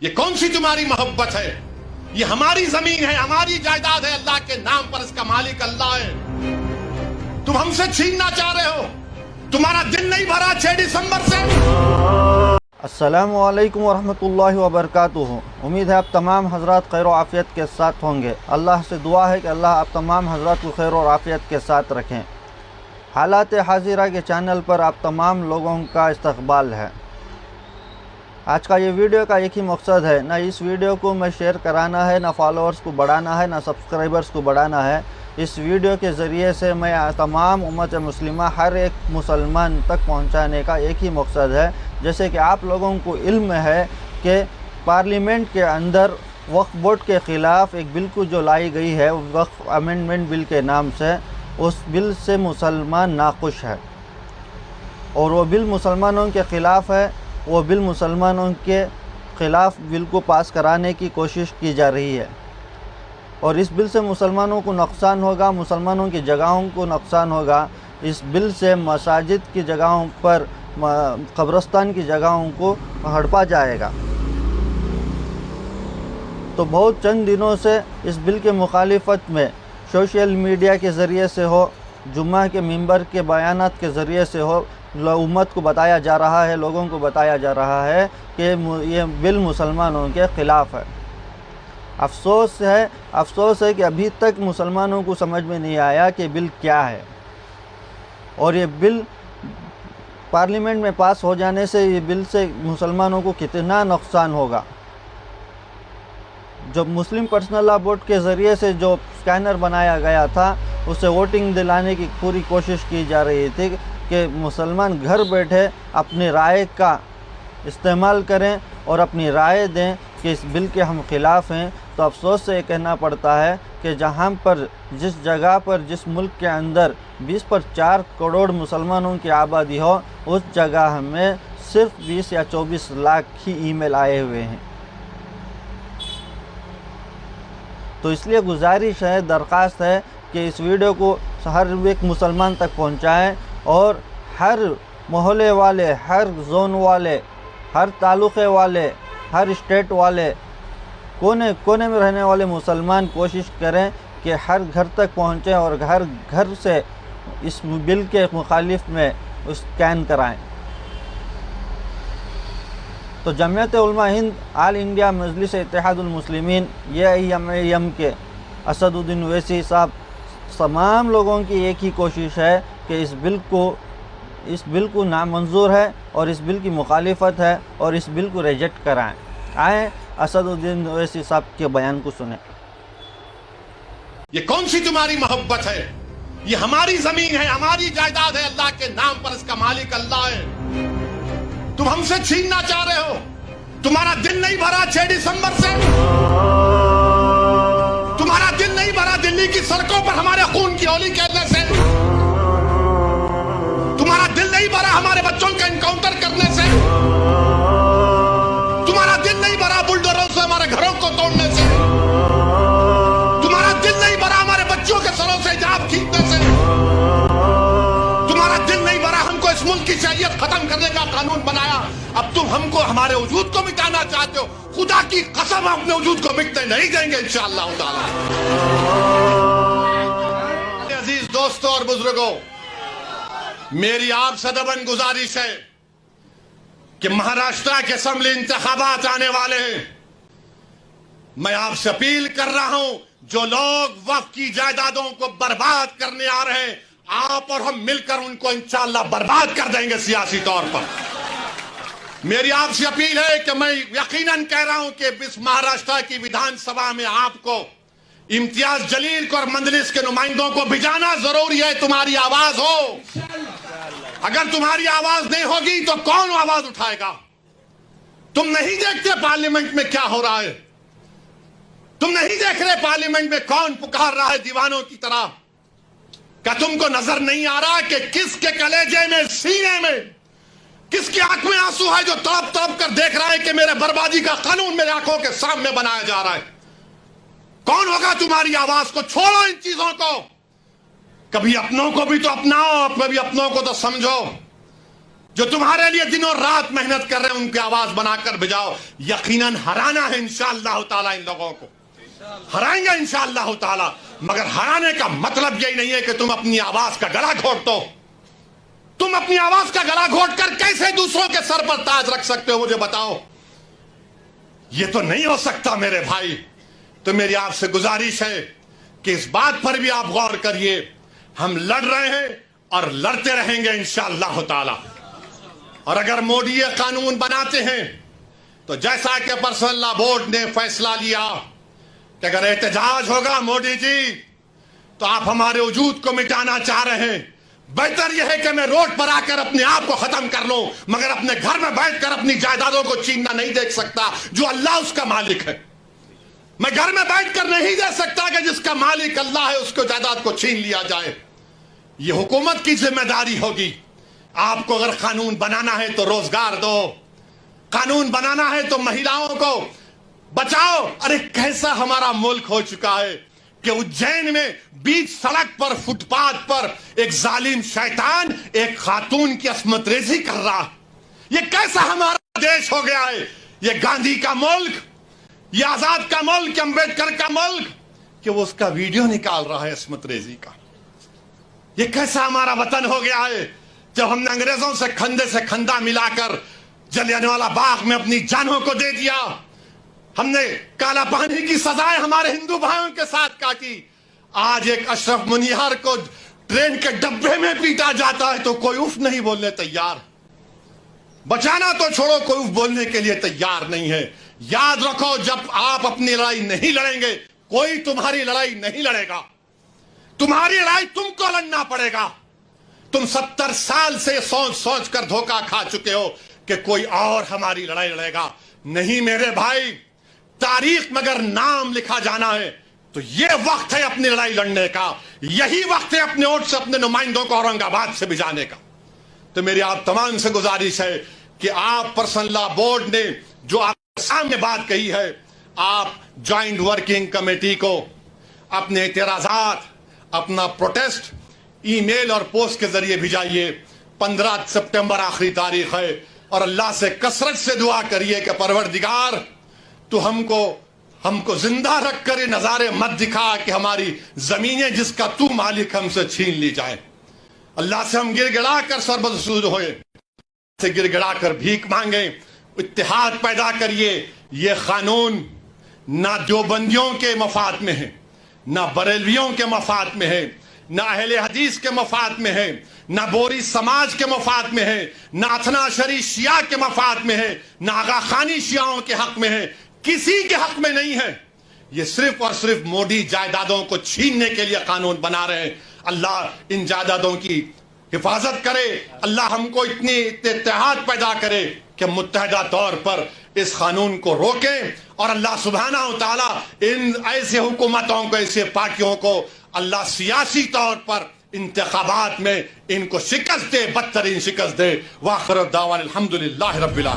یہ کون سی تمہاری محبت ہے؟ یہ ہماری زمین ہے، ہماری جائیداد ہے، اللہ کے نام پر اس کا مالک اللہ ہے۔ تم ہم سے چھیننا چاہ رہے ہو؟ تمہارا دن نہیں بھرا 6 دسمبر سے؟ السلام علیکم ورحمۃ اللہ وبرکاتہ۔ امید ہے آپ تمام حضرات خیر و عافیت کے ساتھ ہوں گے۔ اللہ سے دعا ہے کہ اللہ آپ تمام حضرات کو خیر و عافیت کے ساتھ رکھیں۔ حالات حاضرہ کے چینل پر آپ تمام لوگوں کا استقبال ہے۔ آج کا یہ ویڈیو کا ایک ہی مقصد ہے، نہ اس ویڈیو کو میں شیئر کرانا ہے، نہ فالوورز کو بڑھانا ہے، نہ سبسکرائبرز کو بڑھانا ہے۔ اس ویڈیو کے ذریعے سے میں تمام امت مسلمہ ہر ایک مسلمان تک پہنچانے کا ایک ہی مقصد ہے۔ جیسے کہ آپ لوگوں کو علم ہے کہ پارلیمنٹ کے اندر وقف بورڈ کے خلاف ایک بل کو جو لائی گئی ہے وقف امینڈمنٹ بل کے نام سے، اس بل سے مسلمان ناخوش ہے اور وہ بل مسلمانوں کے خلاف ہے۔ وہ بل مسلمانوں کے خلاف بل کو پاس کرانے کی کوشش کی جا رہی ہے اور اس بل سے مسلمانوں کو نقصان ہوگا، مسلمانوں کی جگہوں کو نقصان ہوگا۔ اس بل سے مساجد کی جگہوں پر، قبرستان کی جگہوں کو ہڑپا جائے گا۔ تو بہت چند دنوں سے اس بل کے مخالفت میں سوشل میڈیا کے ذریعے سے ہو، جمعہ کے منبر کے بیانات کے ذریعے سے ہو، امت کو بتایا جا رہا ہے، لوگوں کو بتایا جا رہا ہے کہ یہ بل مسلمانوں کے خلاف ہے۔ افسوس ہے کہ ابھی تک مسلمانوں کو سمجھ میں نہیں آیا کہ بل کیا ہے، اور یہ بل پارلیمنٹ میں پاس ہو جانے سے یہ بل سے مسلمانوں کو کتنا نقصان ہوگا۔ جو مسلم پرسنل لاء بورڈ کے ذریعے سے جو اسکینر بنایا گیا تھا، اسے ووٹنگ دلانے کی پوری کوشش کی جا رہی تھی کہ مسلمان گھر بیٹھے اپنی رائے کا استعمال کریں اور اپنی رائے دیں کہ اس بل کے ہم خلاف ہیں۔ تو افسوس سے یہ کہنا پڑتا ہے کہ جہاں پر جس جگہ پر جس ملک کے اندر 20 پر 4 کروڑ مسلمانوں کی آبادی ہو، اس جگہ میں صرف 20 یا 24 لاکھ ہی ای میل آئے ہوئے ہیں۔ تو اس لیے گزارش ہے، درخواست ہے کہ اس ویڈیو کو ہر ایک مسلمان تک پہنچائیں اور ہر محلے والے، ہر زون والے، ہر تعلقے والے، ہر اسٹیٹ والے، کونے کونے میں رہنے والے مسلمان کوشش کریں کہ ہر گھر تک پہنچیں اور ہر گھر سے اس بل کے مخالف میں اسکین کرائیں۔ تو جمعیت علماء ہند آل انڈیا مجلس اتحاد المسلمین AIM کے اسد الدین اویسی صاحب، تمام لوگوں کی ایک ہی کوشش ہے کہ اس بل کو نامنظور ہے اور اس بل کی مخالفت ہے اور اس بل کو ریجیکٹ کرائیں۔ آئیں اسد الدین اویسی صاحب کے بیان کو سنیں۔ یہ کون سی تمہاری محبت ہے؟ یہ ہماری زمین ہے، ہماری جائیداد ہے، اللہ کے نام پر اس کا مالک اللہ ہے۔ تم ہم سے چھیننا چاہ رہے ہو؟ تمہارا دن نہیں بھرا 6 دسمبر سے؟ تمہارا دن نہیں بھرا دلی کی سڑکوں پر ہمارے خون کی ہولی کھیلنے سے؟ تمہارا دل نہیں بھرا ہمارے بچوں کا انکاؤنٹر کرنے سے؟ تمہارا دل نہیں بھرا بلڈوزروں سے ہمارے گھروں کو توڑنے سے؟ تمہارا دل نہیں بھرا ہمارے بچوں کے سروں سے حجاب کھینچنے سے؟ تمہارا دل نہیں بھرا ہم کو اس ملک کی شریعت ختم کرنے کا قانون بنایا، اب تم ہم کو ہمارے وجود کو مٹانا چاہتے ہو؟ خدا کی قسم اپنے وجود کو مٹنے نہیں دیں گے انشاءاللہ تعالی۔ عزیز دوستوں اور بزرگوں، میری آپ سے دبن گزارش ہے کہ مہاراشٹر کے اسمبلی انتخابات آنے والے ہیں۔ میں آپ سے اپیل کر رہا ہوں، جو لوگ وقف کی جائیدادوں کو برباد کرنے آ رہے ہیں، آپ اور ہم مل کر ان کو انشاءاللہ برباد کر دیں گے سیاسی طور پر۔ میری آپ سے اپیل ہے کہ میں یقیناً کہہ رہا ہوں کہ اس مہاراشٹر کی ویدھان سبھا میں آپ کو، امتیاز جلیل کو اور مجلس کے نمائندوں کو بھیجانا ضروری ہے۔ تمہاری آواز ہو، اگر تمہاری آواز نہیں ہوگی تو کون آواز اٹھائے گا؟ تم نہیں دیکھتے پارلیمنٹ میں کیا ہو رہا ہے؟ تم نہیں دیکھ رہے پارلیمنٹ میں کون پکار رہا ہے دیوانوں کی طرح؟ کیا تم کو نظر نہیں آ رہا کہ کس کے کلیجے میں، سینے میں، کس کی آنکھ میں آنسو ہے جو تڑپ تڑپ کر دیکھ رہا ہے کہ میرے بربادی کا قانون میرے آنکھوں کے سامنے بنایا جا رہا ہے؟ کون ہوگا تمہاری آواز کو؟ چھوڑو ان چیزوں کو، کبھی اپنوں کو بھی تو اپناؤ، کبھی اپنوں کو تو سمجھو۔ جو تمہارے لیے دن اور رات محنت کر رہے ہیں ان کی آواز بنا کر بجاؤ. یقیناً ہرانا ہے انشاءاللہ تعالی ان لوگوں کو, ہرائیں گے انشاءاللہ تعالی. مگر ہرانے کا مطلب یہی نہیں ہے کہ تم اپنی آواز کا گلا گھونٹ دو. تم اپنی آواز کا گلا گھونٹ کر کیسے دوسروں کے سر پر تاج رکھ سکتے ہو مجھے بتاؤ. یہ تو نہیں ہو سکتا میرے بھائی. تو میری آپ سے گزارش ہے کہ اس بات پر بھی آپ غور کریے. ہم لڑ رہے ہیں اور لڑتے رہیں گے انشاءاللہ تعالی. اور اگر مودی یہ قانون بناتے ہیں تو جیسا کہ پرسنل لا بورڈ نے فیصلہ لیا کہ اگر احتجاج ہوگا مودی جی تو آپ ہمارے وجود کو مٹانا چاہ رہے ہیں, بہتر یہ ہے کہ میں روڈ پر آ کر اپنے آپ کو ختم کر لوں, مگر اپنے گھر میں بیٹھ کر اپنی جائیدادوں کو چھیننا نہیں دیکھ سکتا جو اللہ اس کا مالک ہے. میں گھر میں بیٹھ کر نہیں دے سکتا کہ جس کا مالک اللہ ہے اس کو جائیداد کو چھین لیا جائے. یہ حکومت کی ذمہ داری ہوگی. آپ کو اگر قانون بنانا ہے تو روزگار دو, قانون بنانا ہے تو مہیلاؤں کو بچاؤ. ارے کیسا ہمارا ملک ہو چکا ہے کہ اجین میں بیچ سڑک پر فٹ پاتھ پر ایک ظالم شیطان ایک خاتون کی عصمت ریزی کر رہا. یہ کیسا ہمارا دیش ہو گیا ہے. یہ گاندھی کا ملک, یہ آزاد کا ملک, امبیڈکر کا ملک, کہ وہ اس کا ویڈیو نکال رہا ہے عصمت ریزی کا. یہ کیسا ہمارا وطن ہو گیا ہے جب ہم نے انگریزوں سے کھندہ ملا کر جلیانوالہ باغ میں اپنی جانوں کو دے دیا. ہم نے کالا پانی کی سزائیں ہمارے ہندو بھائیوں کے ساتھ کاٹی. آج ایک اشرف منیہار کو ٹرین کے ڈبے میں پیٹا جاتا ہے تو کوئی اف نہیں بولنے تیار. بچانا تو چھوڑو, کوئی اف بولنے کے لیے تیار نہیں ہے. یاد رکھو جب آپ اپنی لڑائی نہیں لڑیں گے کوئی تمہاری لڑائی نہیں لڑے گا. تمہاری لڑائی تم کو لڑنا پڑے گا. تم 70 سال سے سوچ سوچ کر دھوکہ کھا چکے ہو کہ کوئی اور ہماری لڑائی لڑے گا. نہیں میرے بھائی, تاریخ مگر نام لکھا جانا ہے تو یہ وقت ہے اپنی لڑائی لڑنے کا. یہی وقت ہے اپنے ووٹ سے اپنے نمائندوں کو اورنگ آباد سے بھجانے کا. تو میری آپ تمام سے گزارش ہے کہ آپ پرسنل لا بورڈ نے جو آپ سامنے بات کہی ہے, آپ جوائنٹ ورکنگ کمیٹی کو اپنے اعتراضات, اپنا پروٹیسٹ ای میل اور پوسٹ کے ذریعے بھیجائیے. 15 سپٹمبر آخری تاریخ ہے اور اللہ سے کثرت سے دعا کریے کہ پروردگار تو ہم کو زندہ رکھ کر یہ نظارے مت دکھا کہ ہماری زمینیں جس کا تو مالک ہم سے چھین لی جائیں. اللہ سے ہم گر گڑا کر سربسود ہوئے, سے گر گڑا کر بھیک مانگیں. اتحاد پیدا کریے. یہ قانون نہ دیوبندیوں کے مفاد میں ہے, نہ بریلویوں کے مفاد میں ہے, نہ اہل حدیث کے مفاد میں ہے, نہ بوری سماج کے مفاد میں ہے, نہ اثنا شری شیعہ کے مفاد میں ہے, نہ آغا خانی شیعوں کے حق میں ہے, کسی کے حق میں نہیں ہے. یہ صرف اور صرف مودی جائیدادوں کو چھیننے کے لیے قانون بنا رہے ہیں. اللہ ان جائیدادوں کی حفاظت کرے. اللہ ہم کو اتنی اتحاد پیدا کرے کہ متحدہ طور پر اس قانون کو روکیں, اور اللہ سبحانہ و تعالی ان ایسے حکومتوں کو, ایسے پارٹیوں کو اللہ سیاسی طور پر انتخابات میں ان کو شکست دے, بدترین شکست دے. وآخر دعوانا الحمدللہ رب العالمین.